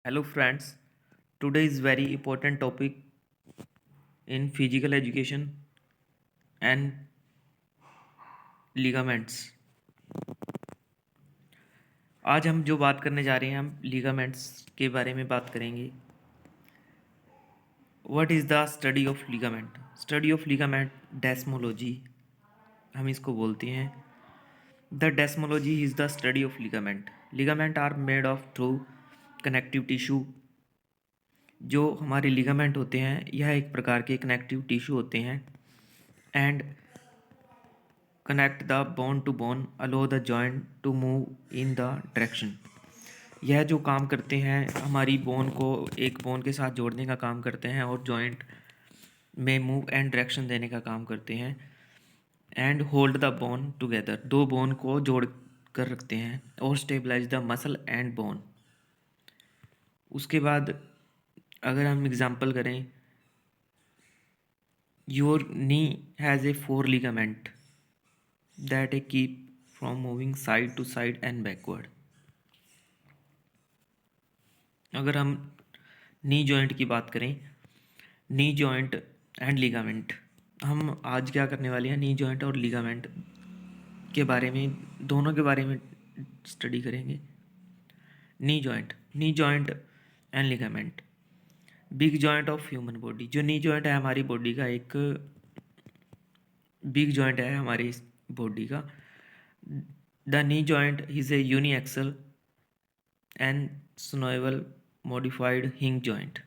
Hello friends, today is very important topic in physical education and ligaments. आज हम जो बात करने जा रहे हैं हम लिगामेंट्स के बारे में बात करेंगे। What is the study of ligament? Study of ligament desmology हम इसको बोलते हैं। The desmology is the study of ligament. Ligament are made of through connective tissue. जो हमारे लिगामेंट होते हैं यह एक प्रकार के कनेक्टिव टिश्यू होते हैं and connect the bone to bone, allow the joint to move in the direction. यह जो काम करते हैं हमारी बोन को एक बोन के साथ जोड़ने का काम करते हैं और जॉइंट में मूव एंड डायरेक्शन देने का काम करते हैं। And hold the bone together, दो बोन को जोड़ कर रखते हैं और stabilise the muscle and bone. उसके बाद अगर हम एग्जांपल करें, your knee has a 4 ligament that keep from moving side to side and backward। अगर हम नी जॉइंट की बात करें, नी जॉइंट एंड लिगामेंट, हम आज क्या करने वाले हैं नी जॉइंट और लिगामेंट के बारे में, दोनों के बारे में स्टडी करेंगे। Knee joint and ligament, big joint of human body. जो नी जॉइंट है हमारी बॉडी का एक बिग जॉइंट है हमारी बॉडी का। The knee joint is a uniaxial and synovial modified hinge joint.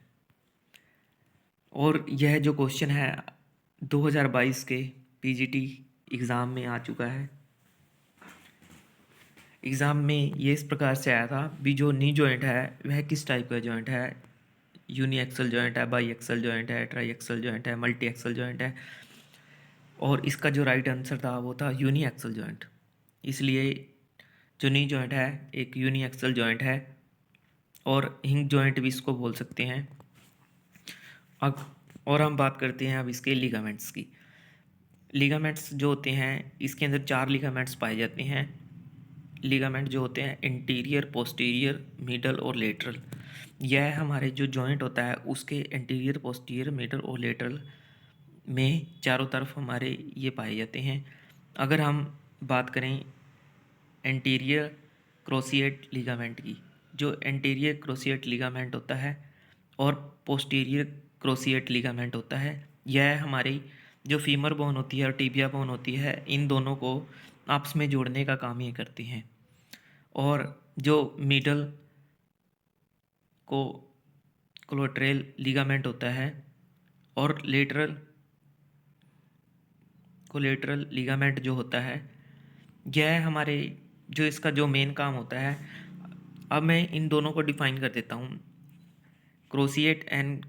और यह जो क्वेश्चन है 2022 के पीजीटी एग्ज़ाम में आ चुका है। एग्ज़ाम में ये इस प्रकार से आया था भी, जो नी जॉइंट है वह किस टाइप का जॉइंट है? यूनी एक्सल जॉइंट है, बाई एक्सल जॉइंट है, ट्राई एक्सल जॉइंट है, मल्टी एक्सल जॉइंट है। और इसका जो राइट आंसर था वो था यूनी एक्सल जॉइंट। इसलिए जो नी जॉइंट है एक यूनी एक्सल जॉइंट है और हिंग जॉइंट भी इसको बोल सकते हैं। अब और हम बात करते हैं अब इसके लिगामेंट्स की। लिगामेंट्स जो होते हैं इसके अंदर 4 लिगामेंट्स पाए जाते हैं। लिगामेंट जो होते हैं इंटीरियर, पोस्टीरियर, मिडल और लेटरल। यह हमारे जो जॉइंट होता है उसके इंटीरियर, पोस्टीरियर, मिडल और लेटरल में चारों तरफ हमारे ये पाए जाते हैं। अगर हम बात करें एंटीरियर क्रोसिएट लिगामेंट की, जो एंटीरियर क्रोसिएट लिगामेंट होता है और पोस्टीरियर क्रोसिएट लिगामेंट होता है, यह हमारी जो फीमर बोन होती है और टिबिया बोन होती है इन दोनों को आपस में जोड़ने का काम ये करती हैं। और जो मिडल को कोलेटरल लिगामेंट होता है और लेटरल कोलेटरल लिगामेंट जो होता है यह हमारे जो इसका जो मेन काम होता है, अब मैं इन दोनों को डिफाइन कर देता हूँ। Cruciate and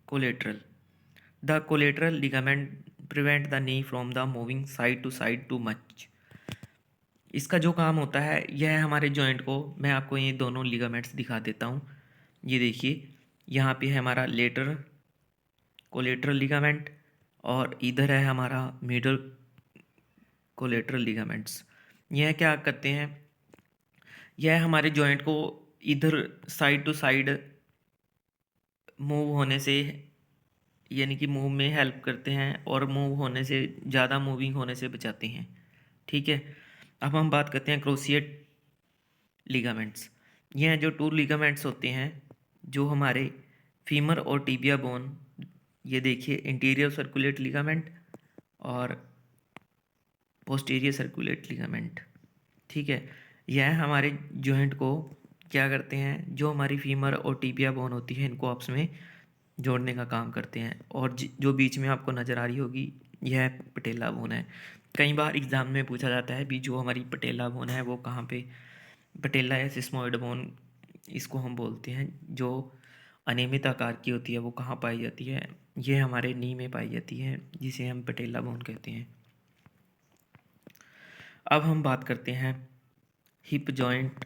collateral. The collateral ligament prevent the knee from the moving side to side too much. इसका जो काम होता है यह हमारे जॉइंट को, मैं आपको ये दोनों लिगामेंट्स दिखा देता हूँ। ये देखिए यहाँ पे है हमारा लेटरल कोलेटरल लिगामेंट और इधर है हमारा मिडल कोलेटरल लिगामेंट्स। यह क्या करते हैं, यह हमारे जॉइंट को इधर साइड टू साइड मूव होने से, यानी कि मूव में हेल्प करते हैं और मूव होने से, ज़्यादा मूविंग होने से बचाते हैं। ठीक है, अब हम बात करते हैं क्रोसिएट लिगामेंट्स। यह जो 2 लिगामेंट्स होते हैं जो हमारे फीमर और टिबिया बोन, ये देखिए इंटीरियर सर्कुलेट लिगामेंट और पोस्टीरियर सर्कुलेट लिगामेंट। ठीक है, यह हमारे जॉइंट को क्या करते हैं, जो हमारी फीमर और टिबिया बोन होती है इनको आपस में जोड़ने का काम करते हैं। और जो बीच में आपको नज़र आ रही होगी यह पटेला बोन है। कई बार एग्ज़ाम में पूछा जाता है भी जो हमारी पटेला बोन है वो कहाँ पे, पटेला या सिस्मोइड बोन इसको हम बोलते हैं, जो अनियमित आकार की होती है वो कहाँ पाई जाती है, ये हमारे नी में पाई जाती है जिसे हम पटेला बोन कहते हैं। अब हम बात करते हैं हिप जॉइंट।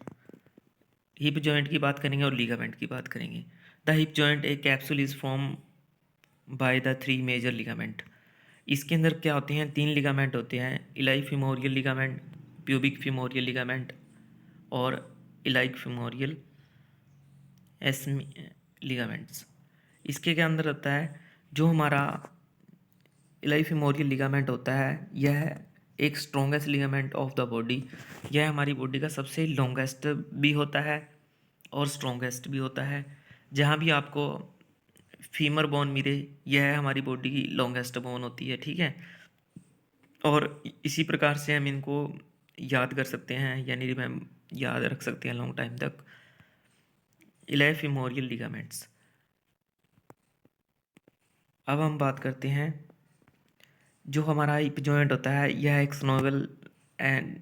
हिप जॉइंट की बात करेंगे और लिगामेंट की बात करेंगे। The hip joint a capsule is form by the 3 major ligament. इसके अंदर क्या होते हैं, 3 लिगामेंट होते हैं, इलाई फिमोरियल लिगामेंट, प्यूबिक फिमोरियल लिगामेंट और इलाइक फिमोरियल एसमी लिगामेंट्स। इसके क्या अंदर होता है, जो हमारा इलाई फेमोरियल लिगामेंट होता है, यह एक strongest ligament of the body. यह हमारी बॉडी का सबसे लॉन्गेस्ट भी होता है और स्ट्रॉन्गेस्ट भी होता है। जहाँ भी आपको फीमर बोन मिले, यह हमारी बॉडी की लॉन्गेस्ट बोन होती है, ठीक है। और इसी प्रकार से हम इनको याद कर सकते हैं, यानी रिमेम याद रख सकते हैं लॉन्ग टाइम तक। इलाई फेमोरियल लिगामेंट्स। अब हम बात करते हैं, जो हमारा हिप जॉइंट होता है, यह एक स्नोवल एंड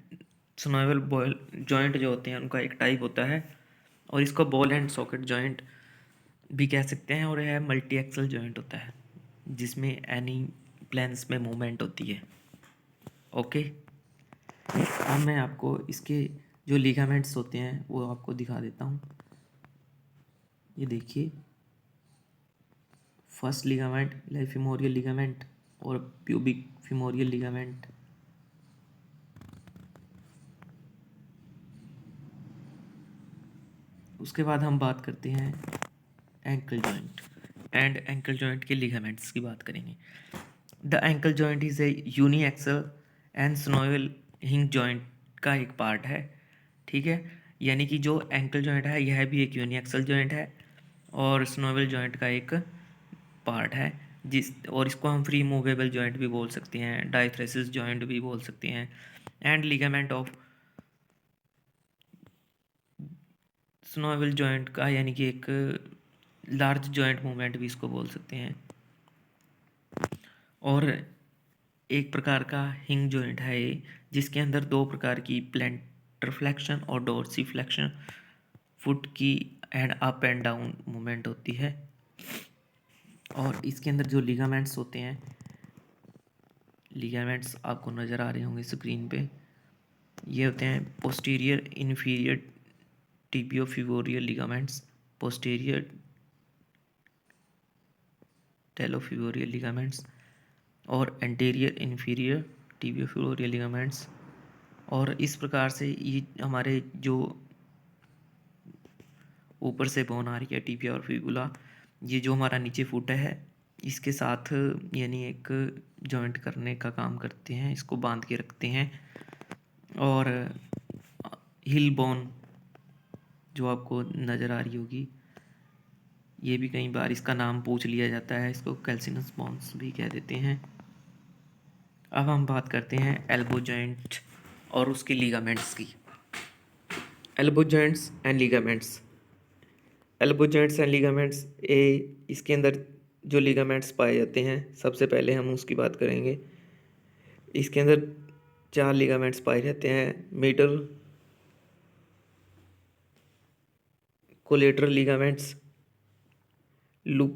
स्नोवल बॉल जॉइंट जो होते हैं उनका एक टाइप होता है, और इसको बॉल एंड सॉकेट जॉइंट भी कह सकते हैं। और यह मल्टी एक्सल जॉइंट होता है, जिसमें एनी प्लेन्स में मूवमेंट होती है। ओके, अब मैं आपको इसके जो लिगामेंट्स होते हैं वो आपको दिखा देता हूँ। ये देखिए, first ligament ilio femoral ligament और प्यूबिक फेमोरियल लिगामेंट। उसके बाद हम बात करते हैं ankle joint and ankle joint के लिगामेंट्स की बात करेंगे। The ankle joint is a uniaxial and synovial hinge joint का एक पार्ट है, ठीक है। यानी कि जो एंकल जॉइंट है यह भी एक यूनी एक्सल जॉइंट है और स्नोवल जॉइंट का एक पार्ट है, और इसको हम फ्री मूवेबल जॉइंट भी बोल सकते हैं, डायथ्रेसिस जॉइंट भी बोल सकते हैं, एंड लिगामेंट ऑफ स्नोवल जॉइंट का, यानी कि एक लार्ज जॉइंट मूवमेंट भी इसको बोल सकते हैं। और एक प्रकार का हिंग जॉइंट है ये, जिसके अंदर दो प्रकार की प्लैंटर फ्लेक्शन और डोर्सी फ्लेक्शन फुट की and up and down movement होती है। और इसके अंदर जो लिगामेंट्स होते हैं, लिगामेंट्स आपको नज़र आ रहे होंगे स्क्रीन पे, ये होते हैं posterior inferior tibiofibular ligaments, posterior talofibular ligaments और एंटीरियर इन्फीरियर टिबियोफिबोरियल लिगामेंट्स। और इस प्रकार से ये हमारे जो ऊपर से बोन आ रही है टिबिया और फिबुला, ये जो हमारा नीचे फुट है इसके साथ यानी एक जॉइंट करने का काम करते हैं, इसको बांध के रखते हैं। और हिल बोन जो आपको नज़र आ रही होगी, ये भी कई बार इसका नाम पूछ लिया जाता है, इसको कैल्सिनस बोन्स भी कह देते हैं। अब हम बात करते हैं एल्बो जॉइंट और उसके लिगामेंट्स की। Elbow joints and ligaments. Elbow joints and ligaments, इसके अंदर जो लिगामेंट्स पाए जाते हैं, सबसे पहले हम उसकी बात करेंगे। इसके अंदर 4 लिगामेंट्स पाए जाते हैं। Middle collateral ligaments look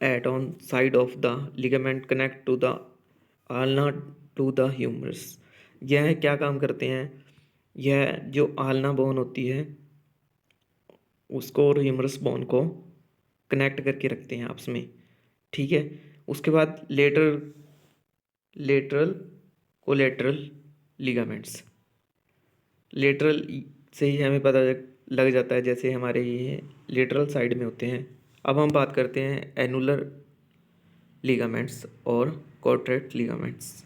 at on side of the ligament connect to the ulna to the humerus। यह क्या काम करते हैं, यह जो आलना बोन होती है उसको और ह्यूमरस बोन को कनेक्ट करके रखते हैं आपस में, ठीक है। उसके बाद लेटरल कोलेटरल लिगामेंट्स। लेटरल से ही हमें पता लग जाता है, जैसे हमारे ये लेटरल साइड में होते हैं। अब हम बात करते हैं एनुलर लिगामेंट्स और कॉर्ट्रेट लिगामेंट्स।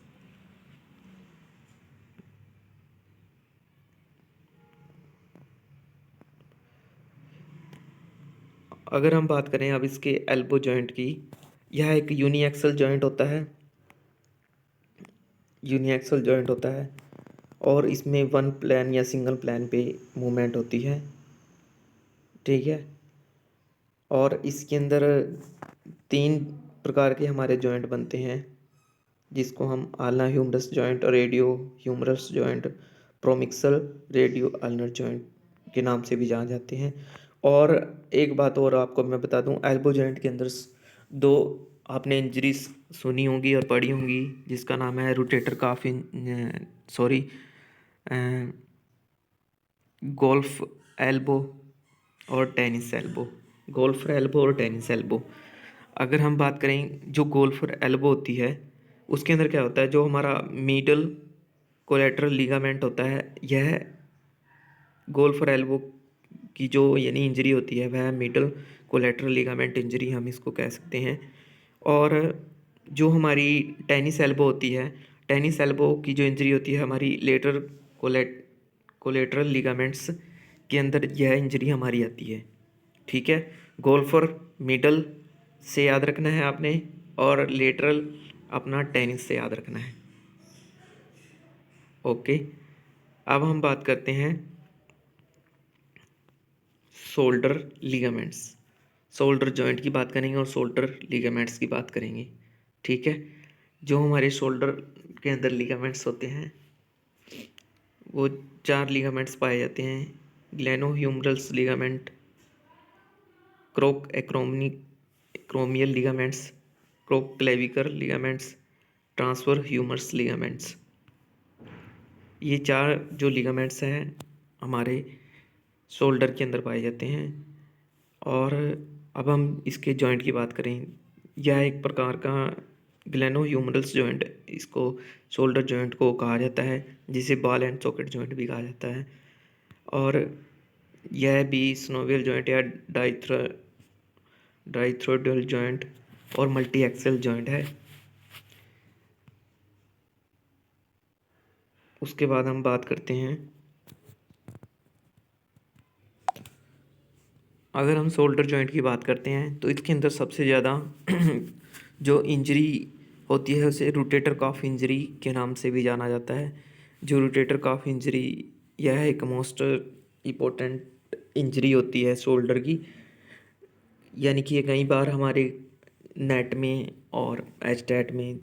अगर हम बात करें अब इसके एल्बो जॉइंट की, यह एक यूनिएक्सल जॉइंट होता है, यूनिएक्सल जॉइंट होता है और इसमें वन प्लेन या सिंगल प्लेन पे मूवमेंट होती है, ठीक है। और इसके अंदर 3 प्रकार के हमारे जॉइंट बनते हैं, जिसको हम ulna humerus joint, radio humerus joint, proximal radio ulnar joint के नाम से भी जाने जाते हैं। और एक बात और आपको मैं बता दूं, एल्बो जॉइंट के अंदर 2 आपने इंजरीज सुनी होंगी और पढ़ी होंगी, जिसका नाम है रोटेटर काफ गोल्फ एल्बो और टेनिस एल्बो। गोल्फर एल्बो और टेनिस एल्बो। अगर हम बात करें जो गोल्फर एल्बो होती है, उसके अंदर क्या होता है, जो हमारा मीडल कोलेटरल लिगामेंट होता है, यह गोल्फर एल्बो की जो यानी इंजरी होती है वह मिडल कोलेटरल लिगामेंट इंजरी हम इसको कह सकते हैं। और जो हमारी टेनिस एल्बो होती है, टेनिस एल्बो की जो इंजरी होती है हमारी लेटर कोलेटरल लिगामेंट्स के अंदर यह इंजरी हमारी आती है। ठीक है, गोल्फर मिडल से याद रखना है आपने, और लेटरल अपना टेनिस से याद रखना है। ओके, अब हम बात करते हैं शोल्डर लिगामेंट्स। शोल्डर जॉइंट की बात करेंगे और शोल्डर लिगामेंट्स की बात करेंगे। ठीक है, जो हमारे शोल्डर के अंदर लिगामेंट्स होते हैं वो 4 लिगामेंट्स पाए जाते हैं। Glenohumerals ligament, coraco acromial ligaments, coraco clavicular ligaments, transverse humerus ligaments. ये 4 जो लिगामेंट्स हैं हमारे शोल्डर के अंदर पाए जाते हैं। और अब हम इसके जॉइंट की बात करें, यह एक प्रकार का ग्लेनोह्यूमरल्स जॉइंट, इसको शोल्डर जॉइंट को कहा जाता है, जिसे बॉल एंड सॉकेट जॉइंट भी कहा जाता है। और यह भी सिनोवियल जॉइंट या डाइथ्रोइडल जॉइंट और मल्टी एक्सल जॉइंट है। उसके बाद हम बात करते हैं, अगर हम शोल्डर जॉइंट की बात करते हैं तो इसके अंदर सबसे ज़्यादा जो इंजरी होती है उसे रोटेटर कॉफ इंजरी के नाम से भी जाना जाता है। जो रोटेटर कॉफ इंजरी, यह एक मोस्ट इम्पोर्टेंट इंजरी होती है शोल्डर की, यानी कि ये कई बार हमारे नेट में और एचटेट में